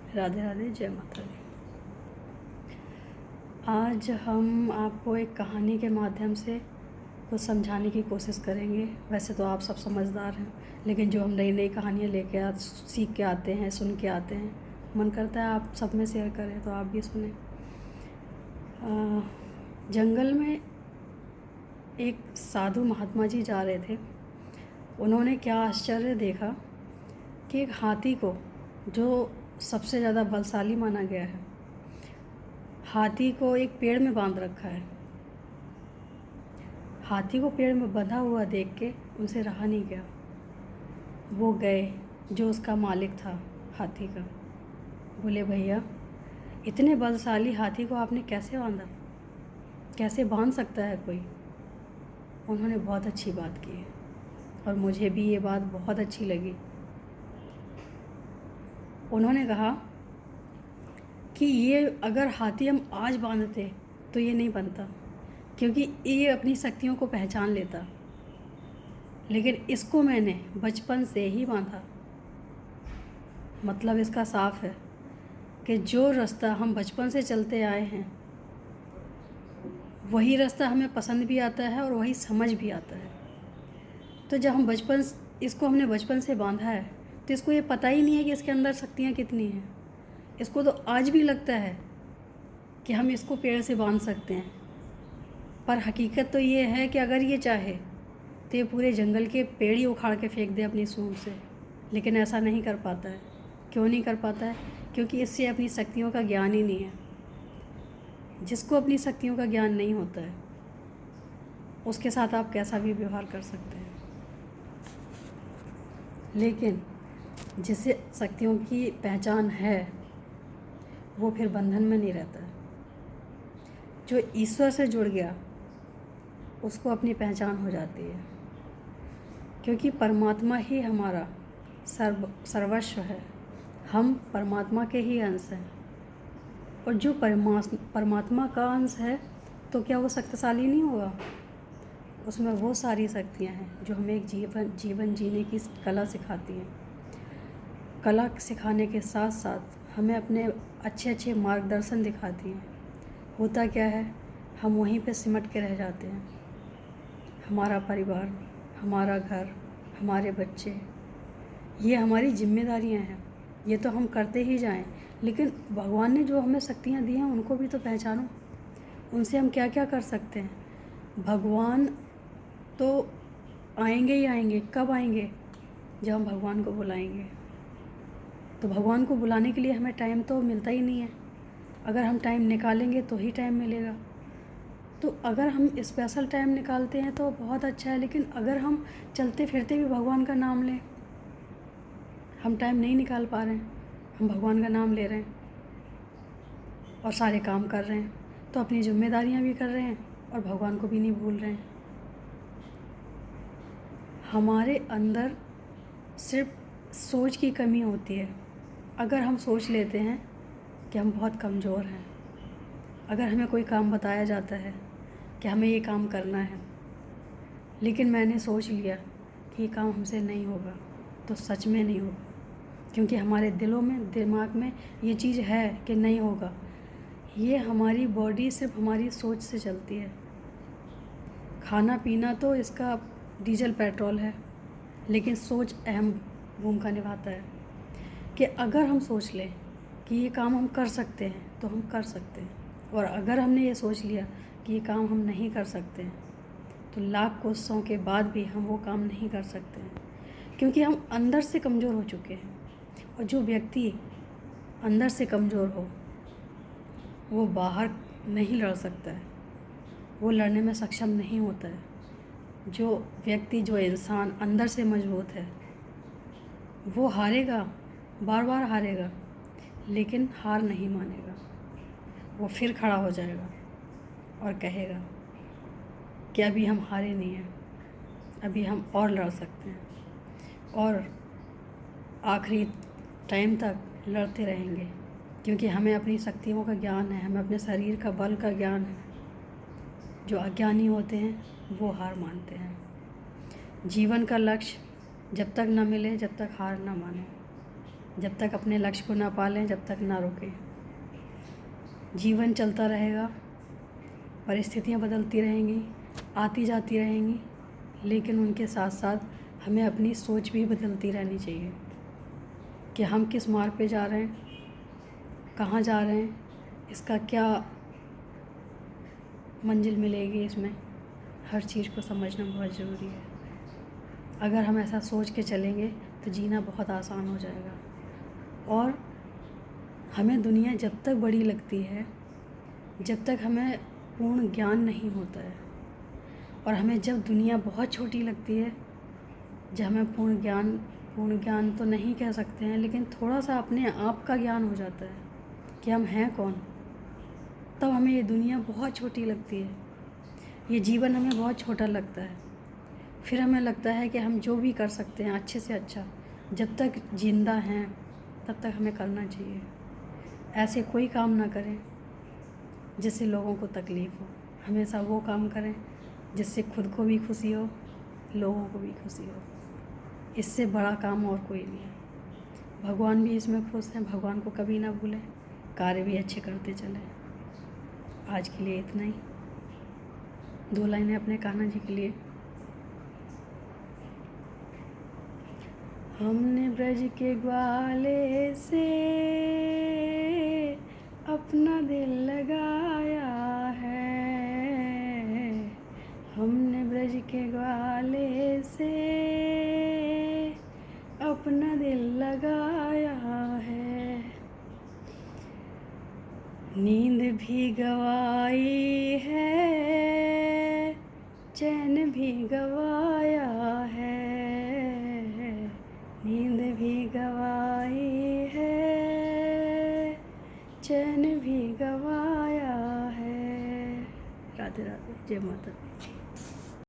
राधे राधे, जय माता दी। आज हम आपको एक कहानी के माध्यम से कुछ समझाने की कोशिश करेंगे। वैसे तो आप सब समझदार हैं, लेकिन जो हम नई नई कहानियाँ लेके सीख के आते हैं, सुन के आते हैं, मन करता है आप सब में शेयर करें, तो आप भी सुने। जंगल में एक साधु महात्मा जी जा रहे थे। उन्होंने क्या आश्चर्य देखा कि एक हाथी को, जो सबसे ज़्यादा बलशाली माना गया है, हाथी को एक पेड़ में बांध रखा है। हाथी को पेड़ में बंधा हुआ देख के उनसे रहा नहीं गया। वो गए, जो उसका मालिक था हाथी का, बोले भैया, इतने बलशाली हाथी को आपने कैसे बांधा? कैसे बांध सकता है कोई? उन्होंने बहुत अच्छी बात की और मुझे भी ये बात बहुत अच्छी लगी। उन्होंने कहा कि ये अगर हाथी हम आज बांधते तो ये नहीं बनता, क्योंकि ये अपनी शक्तियों को पहचान लेता, लेकिन इसको मैंने बचपन से ही बांधा। मतलब इसका साफ है कि जो रास्ता हम बचपन से चलते आए हैं, वही रास्ता हमें पसंद भी आता है और वही समझ भी आता है। तो जब हम इसको हमने बचपन से बांधा है, तो इसको ये पता ही नहीं है कि इसके अंदर शक्तियाँ कितनी हैं। इसको तो आज भी लगता है कि हम इसको पेड़ से बांध सकते हैं, पर हकीकत तो ये है कि अगर ये चाहे तो ये पूरे जंगल के पेड़ ही उखाड़ के फेंक दे अपनी सूंड से, लेकिन ऐसा नहीं कर पाता है। क्यों नहीं कर पाता है? क्योंकि इससे अपनी शक्तियों का ज्ञान ही नहीं है। जिसको अपनी शक्तियों का ज्ञान नहीं होता है, उसके साथ आप कैसा भी व्यवहार कर सकते हैं, लेकिन जिसे शक्तियों की पहचान है, वो फिर बंधन में नहीं रहता है। जो ईश्वर से जुड़ गया, उसको अपनी पहचान हो जाती है, क्योंकि परमात्मा ही हमारा सर्वस्व है। हम परमात्मा के ही अंश हैं, और जो परमात्मा का अंश है, तो क्या वो शक्तिशाली नहीं होगा? उसमें वो सारी शक्तियाँ हैं जो हमें एक जीवन जीने की कला सिखाती हैं। कला सिखाने के साथ साथ हमें अपने अच्छे मार्गदर्शन दिखाती हैं। होता क्या है, हम वहीं पे सिमट के रह जाते हैं। हमारा परिवार, हमारा घर, हमारे बच्चे, ये हमारी जिम्मेदारियां हैं। ये तो हम करते ही जाएं, लेकिन भगवान ने जो हमें शक्तियां दी हैं, उनको भी तो पहचानो। उनसे हम क्या क्या कर सकते हैं? भगवान तो आएंगे ही आएंगे। कब आएंगे? जब हम भगवान को बुलाएंगे। तो भगवान को बुलाने के लिए हमें टाइम तो मिलता ही नहीं है। अगर हम टाइम निकालेंगे तो ही टाइम मिलेगा। तो अगर हम स्पेशल टाइम निकालते हैं तो बहुत अच्छा है, लेकिन अगर हम चलते फिरते भी भगवान का नाम लें, हम टाइम नहीं निकाल पा रहे हैं, हम भगवान का नाम ले रहे हैं और सारे काम कर रहे हैं, तो अपनी जिम्मेदारियां भी कर रहे हैं और भगवान को भी नहीं भूल रहे हैं। हमारे अंदर सिर्फ सोच की कमी होती है। अगर हम सोच लेते हैं कि हम बहुत कमज़ोर हैं, अगर हमें कोई काम बताया जाता है कि हमें ये काम करना है, लेकिन मैंने सोच लिया कि ये काम हमसे नहीं होगा, तो सच में नहीं होगा, क्योंकि हमारे दिलों में, दिमाग में ये चीज़ है कि नहीं होगा। ये हमारी बॉडी सिर्फ हमारी सोच से चलती है। खाना पीना तो इसका डीजल पेट्रोल है, लेकिन सोच अहम भूमिका निभाता है। कि अगर हम सोच लें कि ये काम हम कर सकते हैं, तो हम कर सकते हैं, और अगर हमने ये सोच लिया कि ये काम हम नहीं कर सकते हैं, तो लाख कोशिशों के बाद भी हम वो काम नहीं कर सकते हैं, क्योंकि हम अंदर से कमज़ोर हो चुके हैं। और जो व्यक्ति अंदर से कमज़ोर हो, वो बाहर नहीं लड़ सकता है, वो लड़ने में सक्षम नहीं होता है। जो व्यक्ति, जो इंसान अंदर से मजबूत है, वो हारेगा, बार बार हारेगा, लेकिन हार नहीं मानेगा। वो फिर खड़ा हो जाएगा और कहेगा कि अभी हम हारे नहीं हैं, अभी हम और लड़ सकते हैं, और आखिरी टाइम तक लड़ते रहेंगे, क्योंकि हमें अपनी शक्तियों का ज्ञान है, हमें अपने शरीर का बल का ज्ञान है। जो अज्ञानी होते हैं वो हार मानते हैं। जीवन का लक्ष्य जब तक न मिले, जब तक हार न माने। जब तक अपने लक्ष्य को ना पालें, जब तक ना रुकें। जीवन चलता रहेगा, परिस्थितियाँ बदलती रहेंगी, आती जाती रहेंगी, लेकिन उनके साथ साथ हमें अपनी सोच भी बदलती रहनी चाहिए कि हम किस मार्ग पे जा रहे हैं, कहाँ जा रहे हैं, इसका क्या मंजिल मिलेगी। इसमें हर चीज़ को समझना बहुत ज़रूरी है। अगर हम ऐसा सोच के चलेंगे तो जीना बहुत आसान हो जाएगा। और हमें दुनिया जब तक बड़ी लगती है, जब तक हमें पूर्ण ज्ञान नहीं होता है, और हमें जब दुनिया बहुत छोटी लगती है, जब हमें पूर्ण ज्ञान तो नहीं कह सकते हैं, लेकिन थोड़ा सा अपने आप का ज्ञान हो जाता है कि हम हैं कौन, तब हमें ये दुनिया बहुत छोटी लगती है, ये जीवन हमें बहुत छोटा लगता है। फिर हमें लगता है कि हम जो भी कर सकते हैं अच्छे से अच्छा, जब तक जिंदा हैं तब तक हमें करना चाहिए। ऐसे कोई काम ना करें जिससे लोगों को तकलीफ़ हो। हमेशा वो काम करें जिससे खुद को भी खुशी हो, लोगों को भी खुशी हो। इससे बड़ा काम और कोई नहीं है। भगवान भी इसमें खुश हैं। भगवान को कभी ना भूलें, कार्य भी अच्छे करते चलें। आज के लिए इतना ही। 2 लाइनें अपने कान्हा जी के लिए। हमने ब्रज के ग्वाले से अपना दिल लगाया है, हमने ब्रज के ग्वाले से अपना दिल लगाया है। नींद भी गवाई है, चैन भी गवाया है, नींद भी गवाई है, चैन भी गवाया है। राधे राधे। जय माता दी।